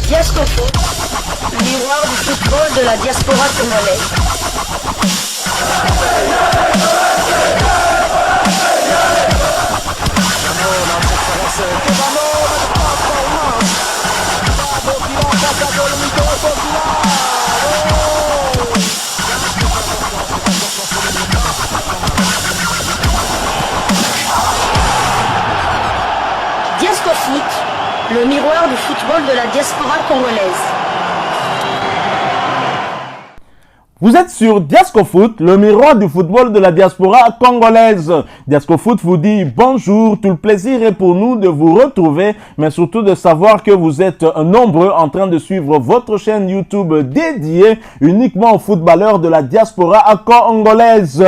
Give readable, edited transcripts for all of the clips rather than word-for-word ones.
Diasco Foot, miroir du football de la diaspora congolaise. Diasco Foot, le miroir du football de la diaspora congolaise. Vous êtes sur Diasco Foot, le miroir du football de la diaspora congolaise. Diasco Foot vous dit bonjour, tout le plaisir est pour nous de vous retrouver, mais surtout de savoir que vous êtes nombreux en train de suivre votre chaîne YouTube dédiée uniquement aux footballeurs de la diaspora congolaise.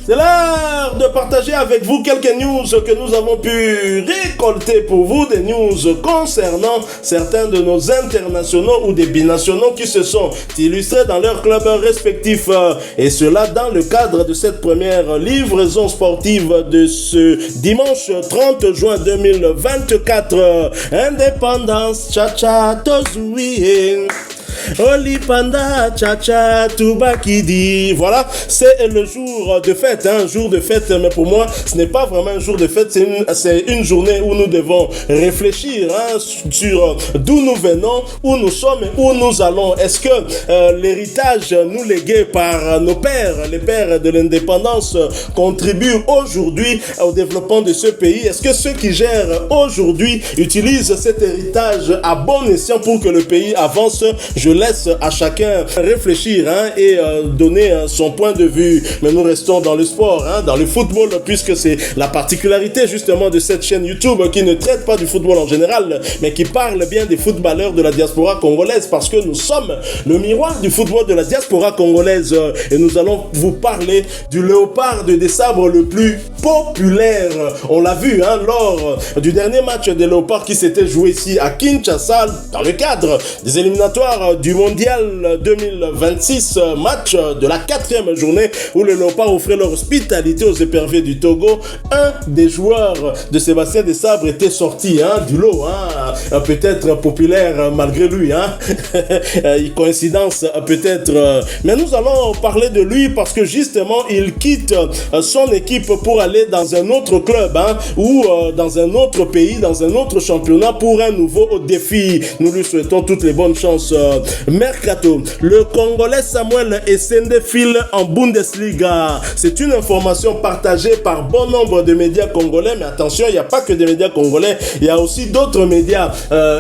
C'est l'heure de partager avec vous quelques news que nous avons pu récolter pour vous, des news concernant certains de nos internationaux ou des binationaux qui se sont illustrés dans leurs clubs respectifs. Et cela dans le cadre de cette première livraison sportive de ce dimanche 30 juin 2024. Indépendance, cha-cha, tozouie. Oli Panda, Tcha Toubakidi. Voilà, c'est le jour de fête, un jour de fête, mais pour moi, ce n'est pas vraiment un jour de fête, c'est une journée où nous devons réfléchir sur d'où nous venons, où nous sommes et où nous allons. Est-ce que l'héritage nous légué par nos pères, les pères de l'indépendance, contribue aujourd'hui au développement de ce pays? Est-ce que ceux qui gèrent aujourd'hui utilisent cet héritage à bon escient pour que le pays avance? Je laisse à chacun réfléchir et donner son point de vue. Mais nous restons dans le sport, dans le football, puisque c'est la particularité justement de cette chaîne YouTube qui ne traite pas du football en général, mais qui parle bien des footballeurs de la diaspora congolaise, parce que nous sommes le miroir du football de la diaspora congolaise. Et nous allons vous parler du léopard de Dessabre le plus populaire. On l'a vu lors du dernier match des léopards qui s'était joué ici à Kinshasa, dans le cadre des éliminatoires du mondial 2026, match de la 4e journée où les léopards offraient leur hospitalité aux éperviers du Togo. Un des joueurs de Sébastien Dessabre était sorti du lot, peut-être populaire malgré lui, coïncidence peut-être, mais nous allons parler de lui parce que justement il quitte son équipe pour aller dans un autre club ou dans un autre pays, dans un autre championnat pour un nouveau défi. Nous lui souhaitons toutes les bonnes chances. Mercato, le Congolais Samuel Essende file en Bundesliga. C'est une information partagée par bon nombre de médias congolais, mais attention, il n'y a pas que des médias congolais, il y a aussi d'autres médias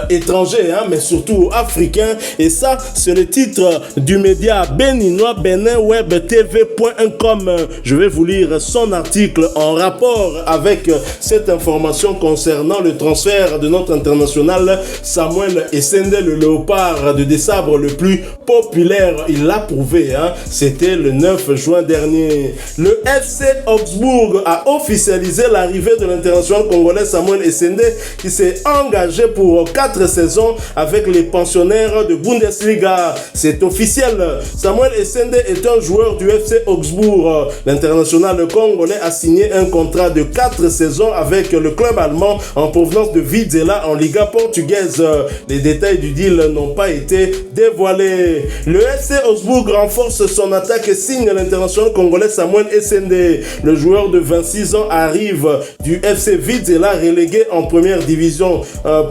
étrangers, mais surtout africains. Et ça, c'est le titre du média béninois beninwebtv.com. Je vais vous lire son article en rapport avec cette information concernant le transfert de notre international Samuel Essende, le léopard de Dessabre le plus populaire. Il l'a prouvé, c'était le 9 juin dernier. Le FC Augsbourg a officialisé l'arrivée de l'international congolais Samuel Essende qui s'est engagé pour 4 saisons avec les pensionnaires de Bundesliga. C'est officiel. Samuel Essende est un joueur du FC Augsbourg. L'international congolais a signé un contrat de 4 saisons avec le club allemand en provenance de Vizela en Liga portugaise. Les détails du deal n'ont pas été dévoilés. Le FC Augsbourg renforce son attaque et signe l'international congolais Samuel Essende. Le joueur de 26 ans arrive du FC Vizela, relégué en première division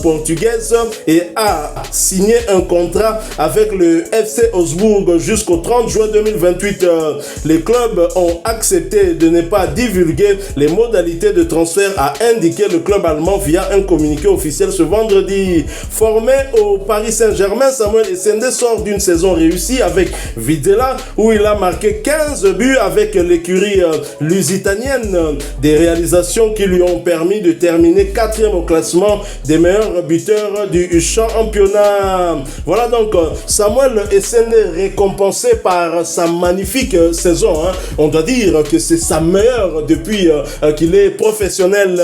portugaise, et a signé un contrat avec le FC Augsbourg jusqu'au 30 juin 2028. Les clubs ont accepté de ne pas divulguer les modalités de transfert, a indiqué le club allemand via un communiqué officiel ce vendredi. Formé au Paris Saint-Germain, Samuel Essende sort d'une saison réussie avec Vizela où il a marqué 15 buts avec l'écurie lusitanienne. Des réalisations qui lui ont permis de terminer 4e au classement des meilleurs buteurs du championnat. Voilà donc Samuel Essende récompensé par sa magnifique saison. On doit dire que c'est sa meilleure depuis qu'il est professionnel.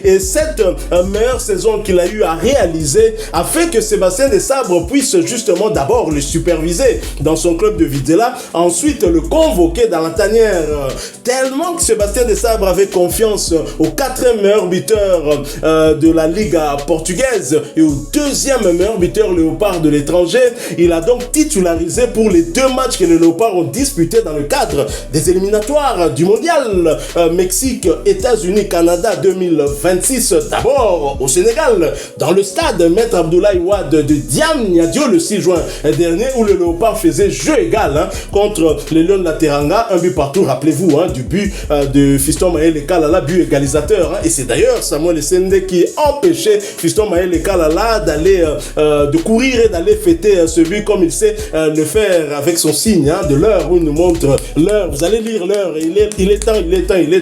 Et cette meilleure saison qu'il a eu à réaliser a fait que Sébastien Dessabre puisse justement d'abord le superviser superviser dans son club de Vizela, ensuite le convoquer dans la tanière, tellement que Sébastien Desabre avait confiance au 4e meilleur buteur de la Liga portugaise et au 2e meilleur buteur léopard de l'étranger. Il a donc titularisé pour les 2 matchs que les léopards ont disputés dans le cadre des éliminatoires du mondial Mexique, États-Unis, Canada 2026. D'abord au Sénégal, dans le stade Maître Abdoulaye Wade de Diamniadio le 6 juin dernier, où le léopard faisait jeu égal contre les Lions de la Teranga, un but partout, rappelez-vous, du but de Fiston Maël Kalala, but égalisateur. Et c'est d'ailleurs Samuel Essende qui empêchait Fiston Maël Kalala d'aller de courir et d'aller fêter ce but comme il sait le faire avec son signe de l'heure, où il nous montre l'heure. Vous allez lire l'heure, il est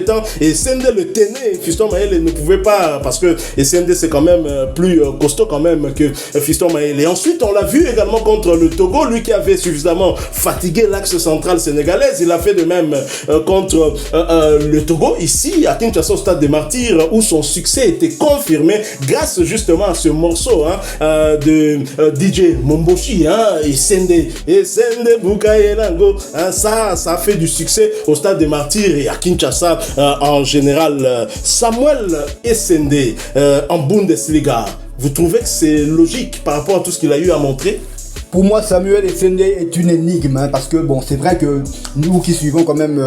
temps. Et Essende le tenait, Fiston Maël ne pouvait pas, parce que Essende c'est quand même plus costaud quand même que Fiston Maël. Et ensuite on l'a vu également contre le Togo, lui qui avait suffisamment fatigué l'axe central sénégalais. Il a fait de même contre le Togo, ici à Kinshasa, au stade des Martyrs, où son succès était confirmé grâce justement à ce morceau de DJ Momboshi, Essende Bukayelango. Ça a fait du succès au stade des Martyrs et à Kinshasa en général. Samuel Essende en Bundesliga, vous trouvez que c'est logique par rapport à tout ce qu'il a eu à montrer? Pour moi, Samuel Essende est une énigme, parce que bon, c'est vrai que nous qui suivons quand même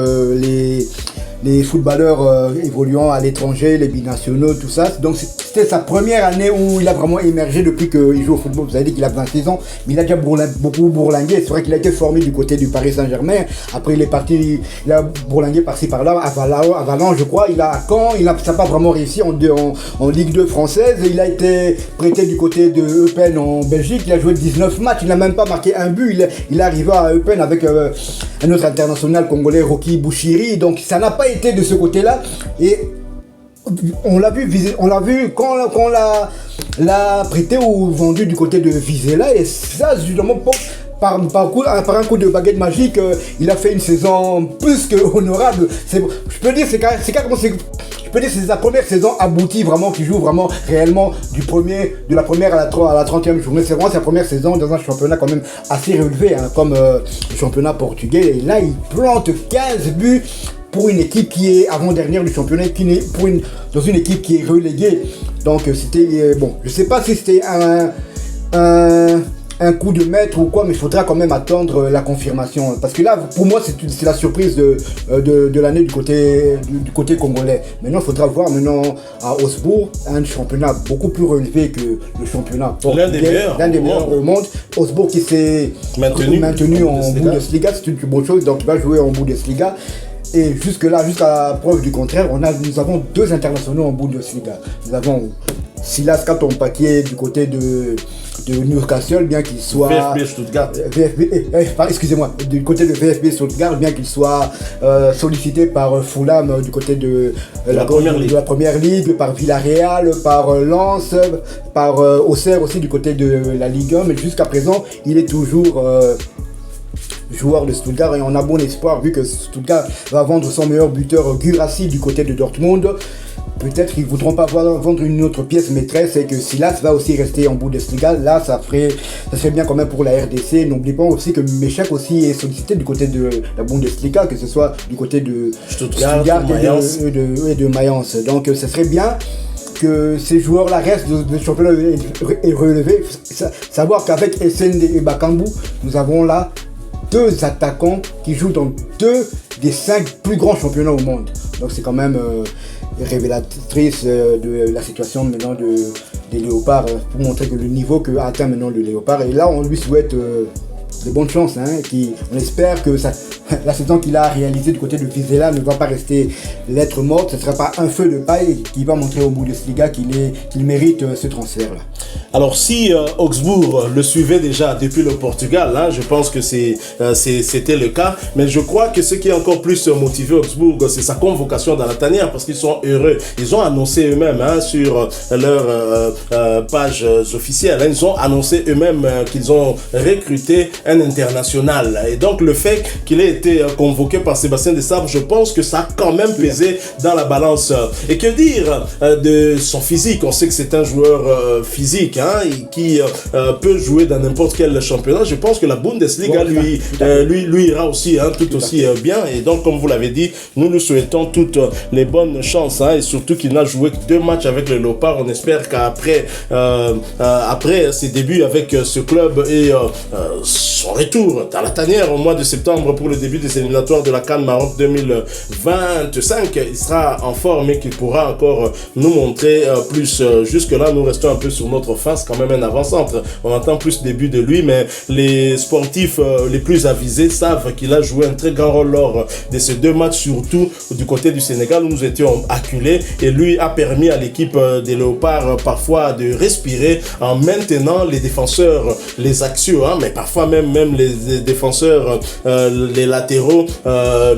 les footballeurs évoluant à l'étranger, les binationaux, tout ça. Donc c'était sa première année où il a vraiment émergé depuis qu'il joue au football. Vous avez dit qu'il a 26 ans, mais il a déjà beaucoup bourlingué. C'est vrai qu'il a été formé du côté du Paris Saint-Germain. Après il est parti, il a bourlingué par-ci par-là, à Valence je crois. Il a à Caen, ça n'a pas vraiment réussi en Ligue 2 française. Il a été prêté du côté de Eupen en Belgique. Il a joué 19 matchs, il n'a même pas marqué un but. Il est arrivé à Eupen avec un autre international congolais, Rocky Bouchiri. Donc ça n'a pas été de ce côté-là, et on l'a vu quand on l'a prêté ou vendu du côté de Vizela, et ça justement par un coup de baguette magique, il a fait une saison plus que honorable. Je peux dire c'est sa première saison aboutie, vraiment, qui joue vraiment réellement de la première à la 30e journée. C'est vraiment sa première saison dans un championnat quand même assez relevé, comme le championnat portugais. Et là, il plante 15 buts pour une équipe qui est avant-dernière du championnat, dans une équipe qui est reléguée. Donc c'était, bon, je sais pas si c'était un coup de maître ou quoi, mais il faudra quand même attendre la confirmation. Parce que là, pour moi, c'est la surprise de l'année du côté congolais. Maintenant, il faudra voir à Augsbourg, un championnat beaucoup plus relevé que le championnat portugais, l'un des meilleurs au monde. Augsbourg qui s'est maintenu en Bundesliga, c'est une bonne chose, donc il va jouer en Bundesliga. Et jusque-là, jusqu'à preuve du contraire, nous avons 2 internationaux en Bundesliga. Nous avons Silas Katon-Paquier du côté de Newcastle, bien qu'il soit... VfB Stuttgart. Excusez-moi, du côté de VfB Stuttgart, bien qu'il soit sollicité par Fulham du côté de la première ligue, par Villarreal, par Lens, par Auxerre aussi du côté de la Ligue 1, mais jusqu'à présent, il est toujours... joueur de Stuttgart, et on a bon espoir vu que Stuttgart va vendre son meilleur buteur Guirassy du côté de Dortmund. Peut-être qu'ils ne voudront pas vendre une autre pièce maîtresse, et que Silas va aussi rester en Bundesliga. Là, ça serait bien quand même pour la RDC. N'oubliez pas aussi que Meshek aussi est sollicité du côté de la Bundesliga, que ce soit du côté de Stuttgart et de Mayence. Donc, ce serait bien que ces joueurs-là restent de championnat relevé. Savoir qu'avec Essende et Bakambu, nous avons là 2 attaquants qui jouent dans 2 des 5 plus grands championnats au monde. Donc c'est quand même révélatrice de la situation maintenant des Léopards, pour montrer que le niveau que atteint maintenant le Léopard. Et là on lui souhaite de bonnes chances, on espère que la saison qu'il a réalisée du côté de Vizela ne va pas rester lettre morte. Ce ne sera pas un feu de paille qui va montrer au Bundesliga qu'il mérite ce transfert-là. Alors si Augsbourg le suivait déjà depuis le Portugal, je pense que c'était le cas, mais je crois que ce qui est encore plus motivé Augsbourg, c'est sa convocation dans la tanière, parce qu'ils sont heureux. Ils ont annoncé eux-mêmes sur leur page officielle, ils ont annoncé eux-mêmes qu'ils ont recruté un international. Et donc le fait qu'il ait été convoqué par Sébastien Desabre, je pense que ça a quand même pesé dans la balance. Et que dire de son physique? On sait que c'est un joueur physique qui peut jouer dans n'importe quel championnat. Je pense que la Bundesliga lui ira aussi tout aussi bien. Et donc, comme vous l'avez dit, nous lui souhaitons toutes les bonnes chances, et surtout qu'il n'a joué que 2 matchs avec le Léopard. On espère qu'après après ses débuts avec ce club et son retour dans la tanière au mois de septembre pour le début des éliminatoires de la CAN Maroc 2025, il sera en forme et qu'il pourra encore nous montrer plus. Jusque-là, nous restons un peu sur notre face, quand même un avant-centre. On entend plus début de lui, mais les sportifs les plus avisés savent qu'il a joué un très grand rôle lors de ces 2 matchs, surtout du côté du Sénégal où nous étions acculés, et lui a permis à l'équipe des Léopards parfois de respirer en maintenant les défenseurs, les axiaux, mais parfois même les défenseurs, les latéraux,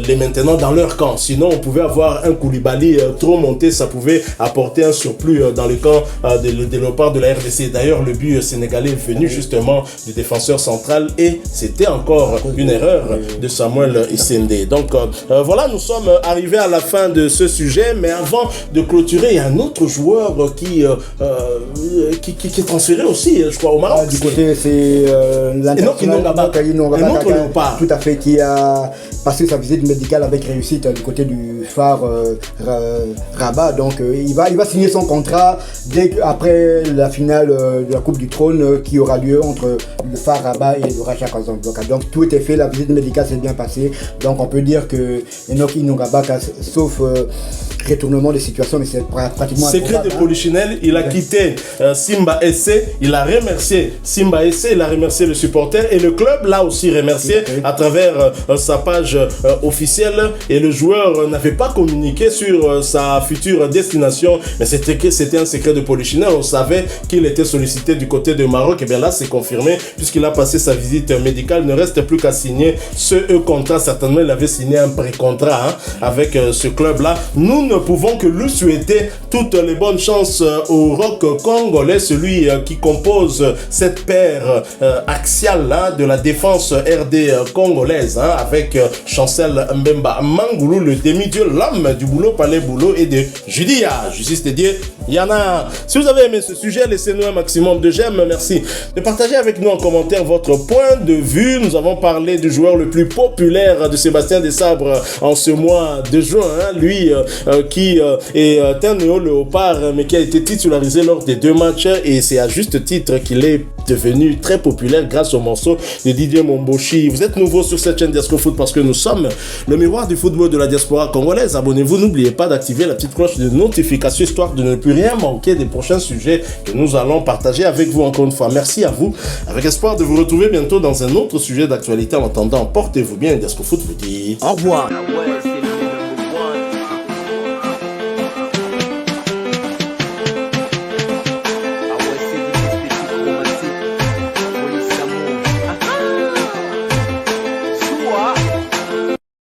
les maintenant dans leur camp. Sinon, on pouvait avoir un Koulibaly trop monté, ça pouvait apporter un surplus dans le camp des Léopards de la RDC. D'ailleurs, le but sénégalais est venu justement du défenseur central et c'était encore une erreur de Samuel Issende. Donc voilà, nous sommes arrivés à la fin de ce sujet, mais avant de clôturer, il y a un autre joueur qui est transféré aussi, je crois, au Maroc. Du côté, c'est l'international Léopard. Tout à fait, qui a passé sa visite médicale avec réussite du côté du phare Rabat. Donc il va signer son contrat après la finale de la Coupe du Trône qui aura lieu entre le phare Rabat et le Raja Casablanca. Donc tout était fait, la visite médicale s'est bien passée. Donc on peut dire que Enoch Inongabaka, sauf retournement de situation, mais c'est pratiquement secret de Polichinelle, il a quitté Simba SC, il a remercié Simba SC, il a remercié le supporter et le club l'a aussi remercié à travers sa page officielle, et le joueur n'avait pas communiqué sur sa future destination, mais c'était un secret de Polichinelle. On savait qu'il était sollicité du côté de Maroc, et bien là c'est confirmé puisqu'il a passé sa visite médicale. Il ne reste plus qu'à signer ce contrat. Certainement il avait signé un pré-contrat avec ce club là. Nous ne pouvons que lui souhaiter toutes les bonnes chances au rock congolais, celui qui compose cette paire axiale de la défense RD congolaise, avec Chancel Mbemba Mangoulou, le demi-dieu, l'homme du boulot, palais boulot, et de Judia, justice dédiée, Yana. Si vous avez aimé ce sujet, laissez-nous un maximum de j'aime. Merci de partager avec nous en commentaire votre point de vue. Nous avons parlé du joueur le plus populaire de Sébastien Desabre en ce mois de juin, lui qui est un néo-léopard, mais qui a été titularisé lors des 2 matchs, et c'est à juste titre qu'il est devenu très populaire grâce au morceau de Didier Momboshi. Vous êtes nouveau sur cette chaîne Diasco Foot parce que nous sommes le miroir du football de la diaspora congolaise. Abonnez-vous, n'oubliez pas d'activer la petite cloche de notification histoire de ne plus rien manquer des prochains sujets que nous allons partager avec vous. Encore une fois, merci à vous, avec espoir de vous retrouver bientôt dans un autre sujet d'actualité. En attendant, portez-vous bien. Diasco Foot vous dit au revoir.